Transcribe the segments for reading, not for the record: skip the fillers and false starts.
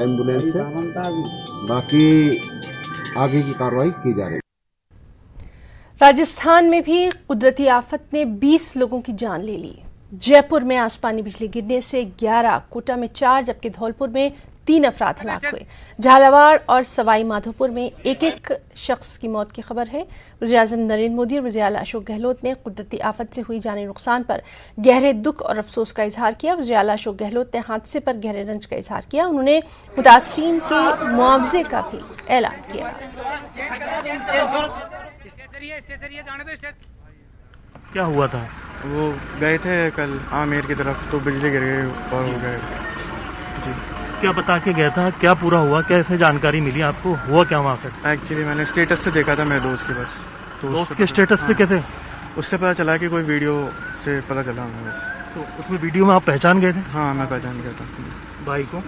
Ambulance से, बाकी आगे की कार्रवाई की जा रही है। राजस्थान में भी कुदरती आफत ने 20 लोगों की जान ले ली। जयपुर में आसमानी बिजली गिरने से 11, कोटा में 4 जबकि धौलपुर में 3 अफराद हलाक हुए। झालावाड़ और सवाई माधोपुर में एक एक शख्स की मौत की खबर है। वज़ीर-ए-आज़म नरेंद्र मोदी और वज़ीर-ए-आला अशोक गहलोत ने कुदरती आफत से हुई जानी नुकसान पर गहरे दुख और अफसोस का इजहार किया। वज़ीर-ए-आला अशोक गहलोत ने हादसे पर गहरे रंज का इजहार किया। उन्होंने मुतासरीन के मुआवजे का भी ऐलान किया। क्या हुआ था? वो गए थे कल आमेर की तरफ, तो बिजली गिर गई और हो गए जी। क्या बता के गया था? क्या पूरा हुआ? कैसे जानकारी मिली आपको? हुआ क्या वहाँ पर? एक्चुअली मैंने स्टेटस से देखा था मेरे दोस्त के बस, तो दोस्त के स्टेटस पे कैसे? उससे पता चला कि कोई वीडियो से पता चला हमें बस। तो उसमें वीडियो में आप पहचान गए थे हाँ, मैं पहचान गया था भाई को।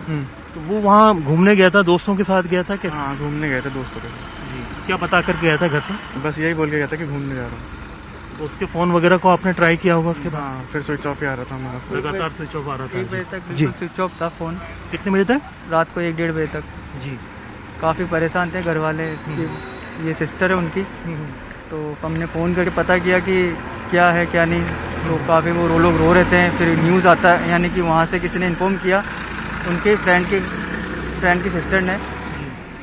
तो वो वहाँ घूमने गया था, दोस्तों के साथ गया था कैसे? हाँ, घूमने गए थे दोस्तों के साथ जी। क्या बता कर गया था घर पे? बस यही बोल के गया था कि घूमने जा रहा हूँ। तो उसके फोन वगैरह को आपने ट्राई किया होगा उसके बाद? हाँ, फिर स्विच ऑफ ही आ रहा था हमारा फोन। लगातार स्विच ऑफ आ रहा था। 1 बजे तक जी। स्विच ऑफ था फ़ोन। कितने बजे तक? रात को 1-1:30 बजे तक। जी। काफ़ी परेशान थे घर वाले, इसकी ये सिस्टर है उनकी, तो हमने फ़ोन करके पता किया कि क्या है क्या नहीं। तो काफ़ी वो लोग रो रहे थे। फिर न्यूज़ आता है, यानी कि वहाँ से किसी ने इन्फॉर्म किया उनके फ्रेंड की सिस्टर ने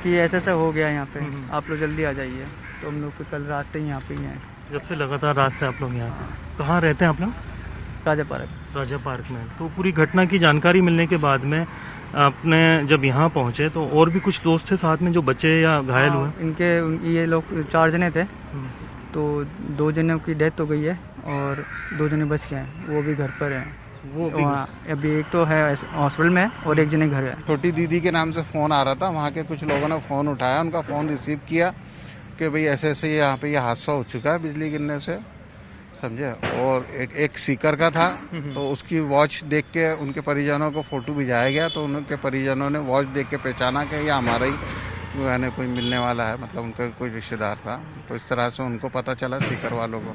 कि ऐसा ऐसा हो गया यहाँ पे, आप लोग जल्दी आ जाइए। तो हम लोग फिर कल रात से यहाँ पे ही हैं। जब से लगातार रात से आप लोग यहाँ पे कहाँ रहते हैं आप लोग? राजा पार्क। राजा पार्क में। तो पूरी घटना की जानकारी मिलने के बाद में आपने जब यहाँ पहुँचे तो और भी कुछ दोस्त थे साथ में जो बचे या घायल हुए? ये लोग 4 जने थे, तो 2 जनों की डेथ हो गई है और 2 जने बच गए हैं, वो भी घर पर हैं। वो भी अभी एक तो है हॉस्पिटल में और एक जने घर है। छोटी दीदी के नाम से फ़ोन आ रहा था, वहाँ के कुछ लोगों ने फ़ोन उठाया, उनका फ़ोन रिसीव किया कि भाई ऐसे ऐसे यहाँ पे ये हादसा हो चुका है बिजली गिरने से, समझे। और एक सीकर का था, तो उसकी वॉच देख के उनके परिजनों को फ़ोटो भिजाया गया, तो उनके परिजनों ने वॉच देख के पहचाना कि ये हमारा ही यानी कोई मिलने वाला है, मतलब उनका कोई रिश्तेदार था। तो इस तरह से उनको पता चला सीकर वालों को।